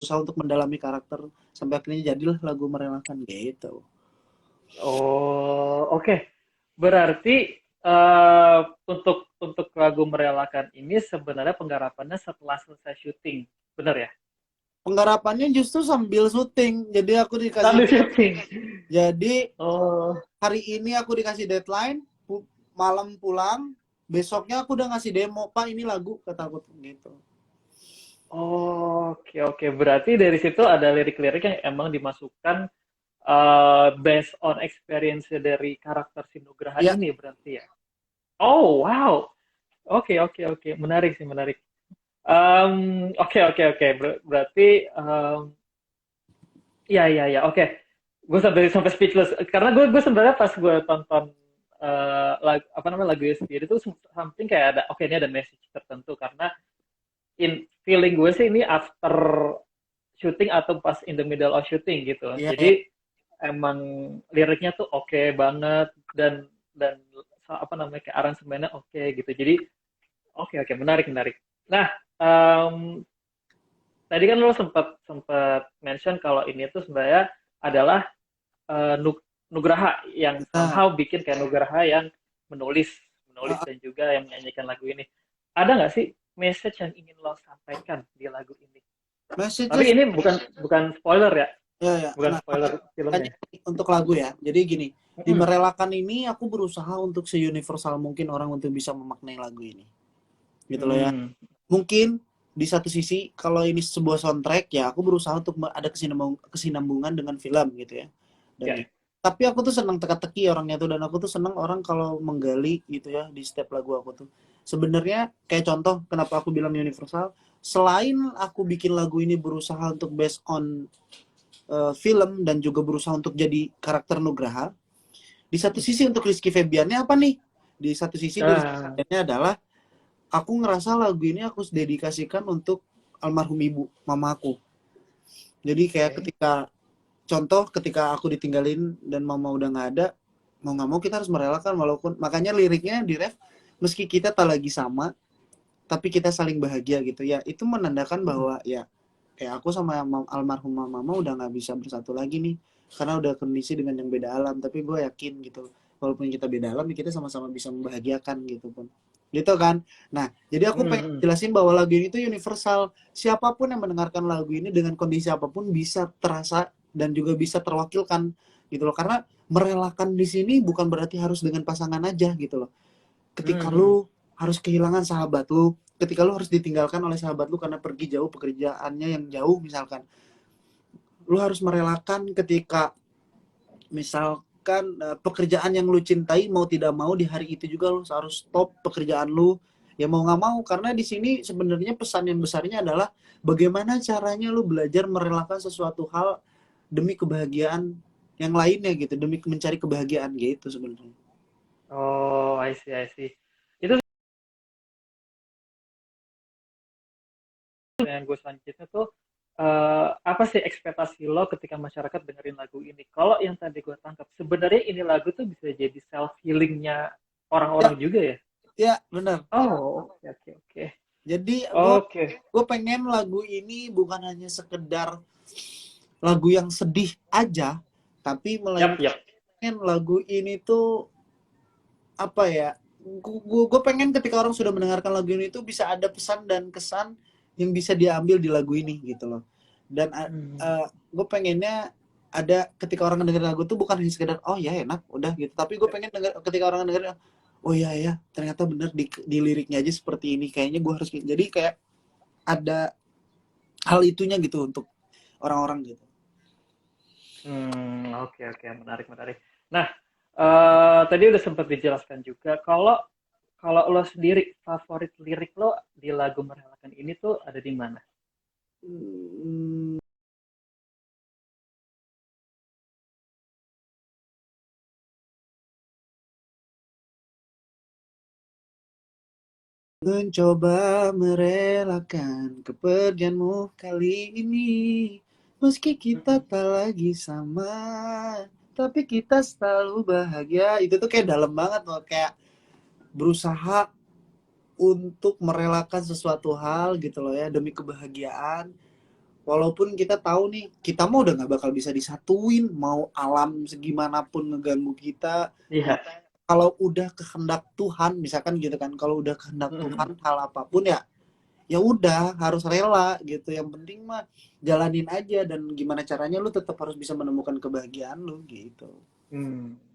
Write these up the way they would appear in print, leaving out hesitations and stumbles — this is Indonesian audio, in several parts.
berusaha untuk mendalami karakter sampai akhirnya jadilah lagu Merelakan gitu. Oh, oke. Berarti untuk lagu Merelakan ini sebenarnya penggarapannya setelah selesai syuting, bener ya? Penggarapannya justru sambil syuting. Jadi aku dikasih Sambil syuting. jadi Oh, hari ini aku dikasih deadline, malam pulang, besoknya aku udah ngasih demo, Pak ini lagu kata aku gitu. oke oke. Berarti dari situ ada lirik-lirik yang emang dimasukkan based on experience dari karakter si Nugraha Ya, ini berarti ya. Oh wow. Oke oke oke. Menarik sih menarik. Oke oke oke. Berarti iya iya iya. Oke. Gue sampai sampai speechless karena gue sebenarnya pas gue tonton lagu apa namanya lagu sendiri itu something kayak ada oke ini ada message tertentu karena in feeling gue sih ini after shooting atau pas in the middle of shooting gitu. iya, iya. Jadi emang liriknya tuh oke banget dan apa namanya kayak aransemennya oke gitu. Jadi oke oke menarik menarik. Nah, em, tadi kan lo sempat sempat mention kalau ini tuh sebenarnya adalah Nugraha yang Nah, somehow bikin kayak Nugraha yang menulis menulis uh, dan juga yang menyanyikan lagu ini. Ada nggak sih message yang ingin lo sampaikan di lagu ini? Tapi messages ini bukan bukan spoiler ya, ya ya. bukan Nah, spoiler makanya filmnya. untuk lagu ya. Jadi gini, di Mm-mm. Merelakan ini aku berusaha untuk seuniversal mungkin orang untuk bisa memaknai lagu ini. Gitu loh ya. Hmm. Mungkin di satu sisi kalau ini sebuah soundtrack ya aku berusaha untuk ada kesinambungan dengan film gitu ya. Dan Ya. gitu. Tapi aku tuh senang teka-teki orangnya tuh dan aku tuh senang orang kalau menggali gitu ya di setiap lagu aku tuh. Sebenarnya kayak contoh kenapa aku bilang universal, selain aku bikin lagu ini berusaha untuk based on film dan juga berusaha untuk jadi karakter Nugraha, di satu sisi untuk Rizky Febiannya apa nih? Di satu sisi di Rizky Ah, Febiannya adalah aku ngerasa lagu ini aku dedikasikan untuk almarhum ibu mama aku. Jadi kayak oke. contoh ketika aku ditinggalin dan mama udah nggak ada, mau nggak mau kita harus merelakan walaupun makanya liriknya di ref meski kita tak lagi sama tapi kita saling bahagia gitu ya, itu menandakan Mm. bahwa ya kayak aku sama almarhum mama udah nggak bisa bersatu lagi nih karena udah kondisi dengan yang beda alam, tapi gue yakin gitu walaupun kita beda alam ya kita sama-sama bisa membahagiakan gitu pun gitu kan. Nah jadi aku pengen Mm. jelasin bahwa lagu ini tuh universal, siapapun yang mendengarkan lagu ini dengan kondisi apapun bisa terasa dan juga bisa terwakilkan gitu loh, karena merelakan di sini bukan berarti harus dengan pasangan aja gitu loh. Ketika Mm. lu harus kehilangan sahabat lu, ketika lu harus ditinggalkan oleh sahabat lu karena pergi jauh pekerjaannya yang jauh misalkan, lu harus merelakan ketika misalkan pekerjaan yang lu cintai mau tidak mau di hari itu juga lu harus stop pekerjaan lu ya mau nggak mau, karena di sini sebenarnya pesan yang besarnya adalah bagaimana caranya lu belajar merelakan sesuatu hal demi kebahagiaan yang lainnya gitu, demi mencari kebahagiaan gitu sebenarnya. Oh, I see, I see. Itu yang gue selanjutnya tuh apa sih ekspektasi lo ketika masyarakat dengerin lagu ini? Kalau yang tadi gue tangkap, sebenarnya ini lagu tuh bisa jadi self healingnya Ya, orang-orang juga ya? ya benar. Oh, oke, oke, oke. Jadi gue Oke, gue pengen lagu ini bukan hanya sekedar lagu yang sedih aja, tapi yap, melainkan yap. lagu ini tuh apa ya? Gue pengen ketika orang sudah mendengarkan lagu ini tuh bisa ada pesan dan kesan yang bisa diambil di lagu ini gitu loh. Dan Hmm. gue pengennya ada ketika orang dengar lagu tuh bukan hanya sekedar oh ya enak udah gitu, tapi gue pengen denger ketika orang denger oh ya ya ternyata bener di liriknya aja seperti ini, kayaknya gue harus jadi kayak ada hal itunya gitu untuk orang-orang gitu. Oke, oke, menarik, menarik. Nah, tadi udah sempat dijelaskan juga kalau kalau lo sendiri favorit lirik lo di lagu Merelakan ini tuh ada di mana? Hmm, mencoba merelakan kepergianmu kali ini, meski kita Mm-mm. tak lagi sama, tapi kita selalu bahagia. Itu tuh kayak dalam banget loh, kayak berusaha untuk merelakan sesuatu hal gitu loh ya demi kebahagiaan walaupun kita tahu nih kita mau udah nggak bakal bisa disatuin, mau alam segimanapun ngeganggu kita, Iya. kalau udah kehendak Tuhan misalkan gitu kan, kalau udah kehendak Mm-mm. Tuhan hal apapun ya ya udah harus rela gitu, yang penting mah jalanin aja, dan gimana caranya lu tetap harus bisa menemukan kebahagiaan lu gitu.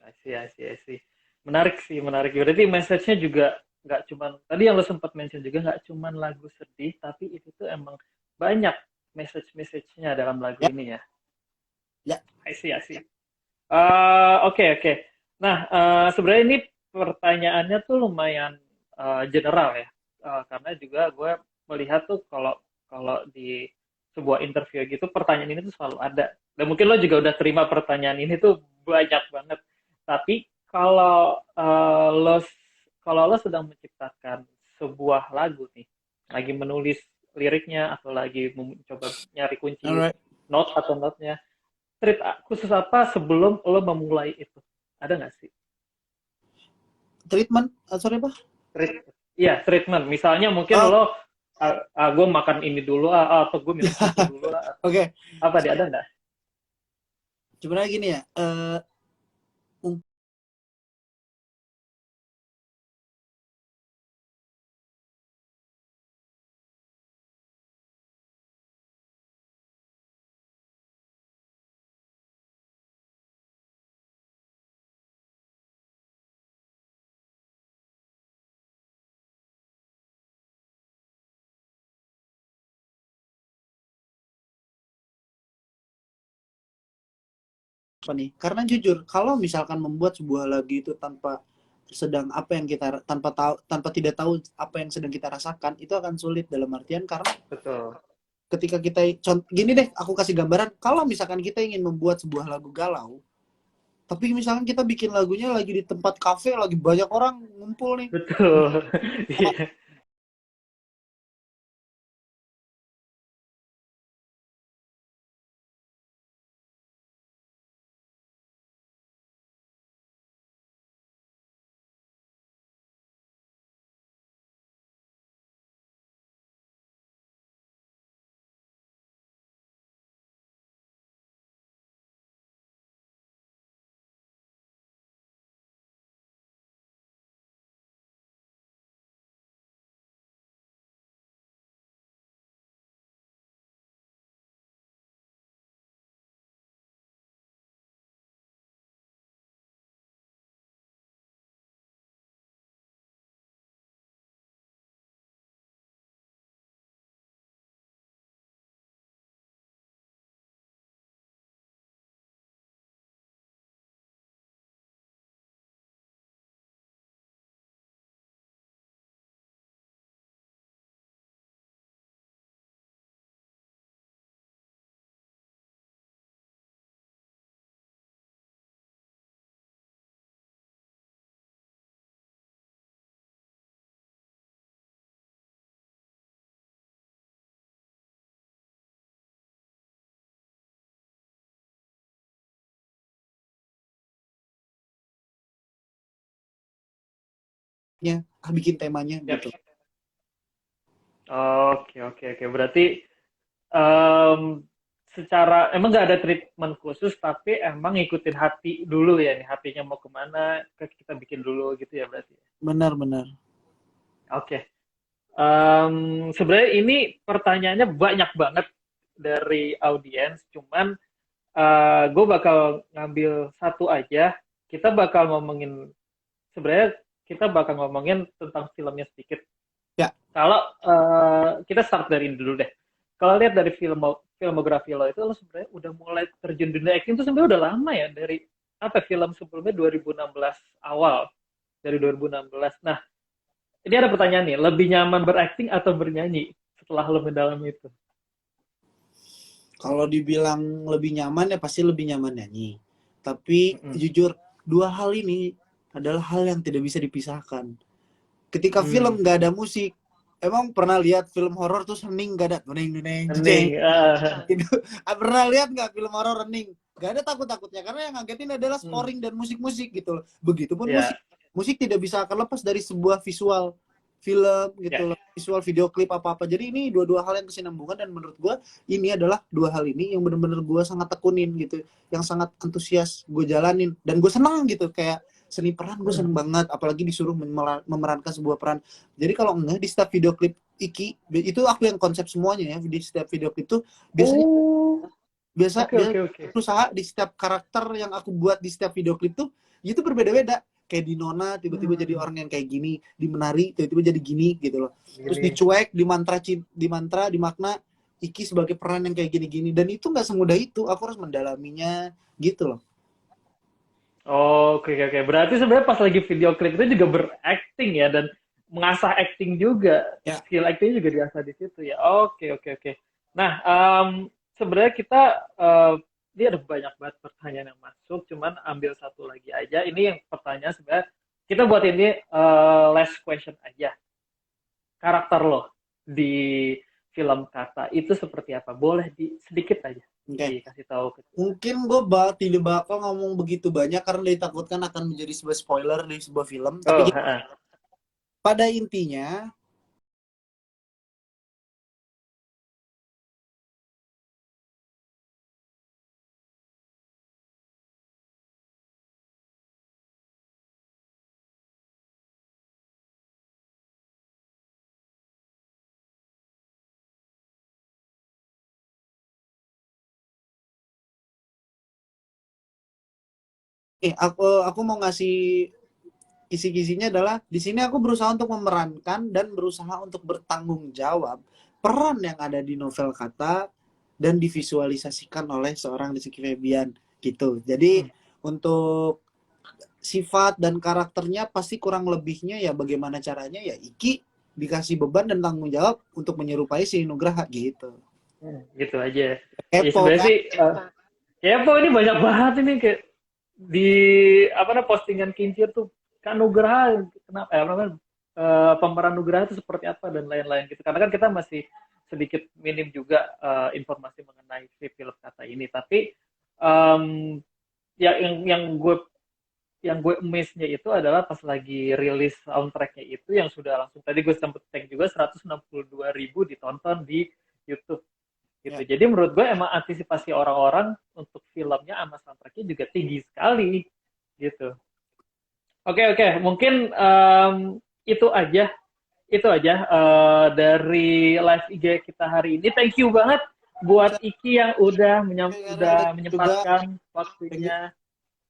I see, I see, I see. Menarik sih, menarik. Berarti message-nya juga nggak cuman, tadi yang lo sempat mention juga nggak cuman lagu sedih, tapi itu tuh emang banyak message-message-nya dalam lagu Ya, ini ya. ya. I see, I see. Oke, oke. Nah, sebenarnya ini pertanyaannya tuh lumayan general ya. Karena juga gue melihat tuh kalau kalau di sebuah interview gitu pertanyaan ini tuh selalu ada. Dan mungkin lo juga udah terima pertanyaan ini tuh banyak banget. Tapi kalau lo sedang menciptakan sebuah lagu nih, lagi menulis liriknya atau lagi mencoba nyari kunci Alright. note atau note-nya, treat khusus apa sebelum lo memulai itu? Ada nggak sih? Treatment, sorry apa? Treat, iya, treatment. Misalnya mungkin Oh, lo, gue makan ini dulu, atau gue minum itu dulu, oke. apa dia ada nggak? Sebenarnya gini ya, apa nih? Karena jujur, kalau misalkan membuat sebuah lagu itu tanpa sedang apa yang kita tanpa tahu, tanpa tidak tahu apa yang sedang kita rasakan, itu akan sulit, dalam artian karena Betul. ketika kita gini deh, aku kasih gambaran, kalau misalkan kita ingin membuat sebuah lagu galau, tapi misalkan kita bikin lagunya lagi di tempat kafe, lagi banyak orang ngumpul nih, Betul. Iya. bikin temanya Yap. gitu. Oke, oke, oke. Berarti em, secara emang nggak ada treatment khusus, tapi emang ngikutin hati dulu ya nih, hatinya mau kemana, kita bikin dulu gitu ya berarti. Benar-benar. Oke. Sebenarnya ini pertanyaannya banyak banget dari audiens, cuman gue bakal ngambil satu aja. Kita bakal ngomongin, sebenarnya kita bakal ngomongin tentang filmnya sedikit. Ya, Kalau kita start dari ini dulu deh. Kalau lihat dari filmografi lo itu, lo sebenarnya udah mulai terjun dunia acting itu sebenarnya udah lama ya, dari apa film sebelumnya 2016 awal, dari 2016. Nah, ini ada pertanyaan nih, lebih nyaman berakting atau bernyanyi setelah lo mendalami itu? kalau dibilang lebih nyaman ya pasti lebih nyaman nyanyi. Tapi Mm-mm. jujur, dua hal ini adalah hal yang tidak bisa dipisahkan. Ketika Hmm, film nggak ada musik, emang pernah lihat film horor tuh hening gak ada, neng neng jeng hening. gitu. Pernah lihat nggak film horor hening? Gak ada takut-takutnya, karena yang ngagetin adalah Hmm, scoring dan musik-musik gitu loh. Begitupun musik, ya, musik tidak bisa akan lepas dari sebuah visual. film Ya. gitu loh, visual video klip apa-apa. Jadi ini dua-dua hal yang kesinambungan, dan menurut gue ini adalah dua hal ini yang bener-bener gue sangat tekunin gitu, yang sangat antusias gue jalanin, dan gue seneng gitu. Kayak seni peran gue seneng banget, apalagi disuruh memerankan sebuah peran. Jadi kalau enggak, di setiap video klip Iki itu aku yang konsep semuanya ya, di setiap video klip tuh biasanya Oh, biasa oke biasa oke oke. berusaha di setiap karakter yang aku buat di setiap video klip tuh itu berbeda-beda. Kayak di Nona tiba-tiba jadi orang yang kayak gini, di Menari tiba-tiba jadi gini gitu loh. Terus di Gini. Cuek, di Makna, Iki sebagai peran yang kayak gini-gini, dan itu nggak semudah itu, aku harus mendalaminya gitu loh. Oh, oke oke oke. Berarti sebenarnya pas lagi video klip itu juga berakting ya dan mengasah acting juga. Ya, Skill acting juga diasah di situ ya. Oke oke oke. Nah, sebenarnya kita ini ada banyak banget pertanyaan yang masuk, cuman ambil satu lagi aja. Ini yang pertanyaan sebenarnya kita buat ini last question aja. Karakter lo di film Kata itu seperti apa? Boleh sedikit aja oke. Okay. dikasih tahu ke kita. Mungkin gue tidak bakal ngomong begitu banyak karena ditakutkan akan menjadi sebuah spoiler di sebuah film. Tapi Oh, pada intinya, aku mau ngasih kisi-kisinya adalah di sini aku berusaha untuk memerankan dan berusaha untuk bertanggung jawab peran yang ada di novel Kata dan divisualisasikan oleh seorang Rizky Febian gitu. Jadi untuk sifat dan karakternya pasti kurang lebihnya ya bagaimana caranya ya Iki dikasih beban dan tanggung jawab untuk menyerupai si Nugraha gitu. gitu aja. Ya Kepo sebenarnya kan? sih kepo ini banyak banget ini kayak di apa namanya postingan kincir tuh kan Nugraha kenapa apa namanya pemeran Nugraha itu seperti apa dan lain-lain gitu. Karena kan kita masih sedikit minim juga informasi mengenai si film Kata ini. Tapi em, ya yang gue amaze-nya itu adalah pas lagi rilis soundtrack-nya itu yang sudah langsung tadi gue sempet tag juga 162.000 ditonton di YouTube gitu. Ya. Jadi menurut gue emang antisipasi orang-orang untuk filmnya sama soundtracknya juga tinggi sekali gitu. Oke oke, mungkin itu aja dari live IG kita hari ini. Thank you banget buat Iki yang udah udah Juga menyempatkan thank you, waktunya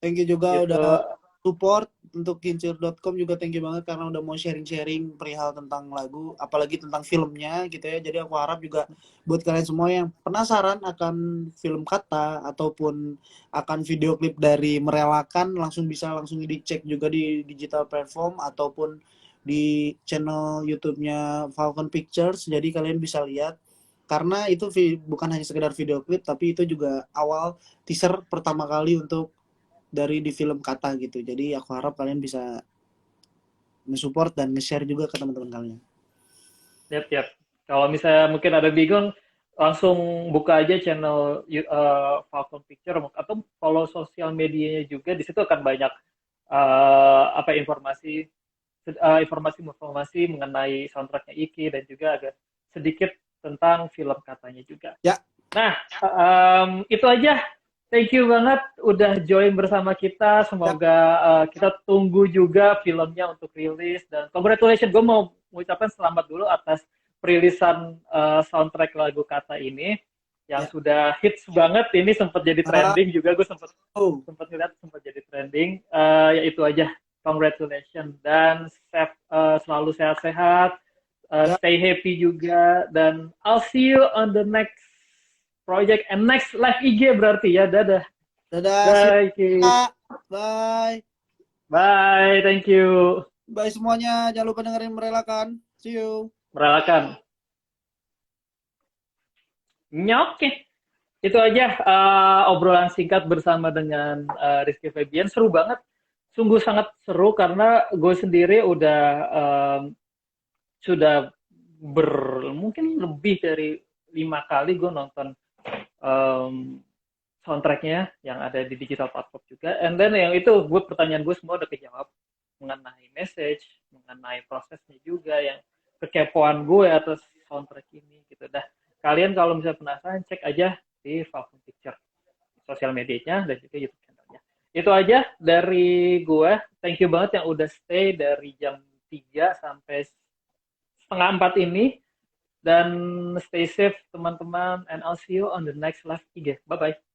thank you juga gitu. udah support untuk kincir.com juga, thank you banget karena udah mau sharing-sharing perihal tentang lagu, apalagi tentang filmnya gitu ya. Jadi aku harap juga buat kalian semua yang penasaran akan film Kata ataupun akan video klip dari Merelakan, langsung dicek juga di digital platform ataupun di channel YouTube-nya Falcon Pictures. Jadi kalian bisa lihat karena itu bukan hanya sekedar video klip, tapi itu juga awal teaser pertama kali untuk dari di film Kata gitu. Jadi aku harap kalian bisa nge-support dan nge-share juga ke teman-teman kalian. Yap. Kalau misalnya mungkin ada bingung, langsung buka aja channel Falcon Picture atau follow sosial medianya juga. Di situ akan banyak apa informasi mengenai soundtracknya Iki dan juga agak sedikit tentang film katanya juga. Ya. Nah, itu aja. Thank you banget udah join bersama kita. Semoga kita tunggu juga filmnya untuk rilis dan congratulations. Gue mau mengucapkan selamat dulu atas perilisan soundtrack lagu Kata ini yang Ya. sudah hits banget. Ini sempat jadi trending juga. Gue sempat Oh, sempat lihat sempat jadi trending. Ya itu aja. Congratulations dan selalu sehat-sehat. ya. Stay happy juga dan I'll see you on the next project and next live IG berarti ya. Dadah. Dadah, see Bye, you. Ki. Bye. Bye, thank you. Bye semuanya. Jangan lupa dengerin Merelakan. See you. Merelakan. Nyoke. Itu aja obrolan singkat bersama dengan Rizky Febian. Seru banget. Sungguh sangat seru karena gue sendiri udah sudah mungkin lebih dari 5 kali gue nonton um, soundtracknya yang ada di digital platform juga. And then yang itu gue pertanyaan gue semua udah kejawab mengenai message, mengenai prosesnya juga, yang kekepoan gue atas soundtrack ini gitu. Dah, kalian kalau misalnya penasaran cek aja di Falcon Picture sosial medianya dan juga YouTube channelnya. Itu aja dari gue. Thank you banget yang udah stay dari jam 3 sampai setengah 4 ini. Dan stay safe teman-teman, and I'll see you on the next live IG. Bye-bye.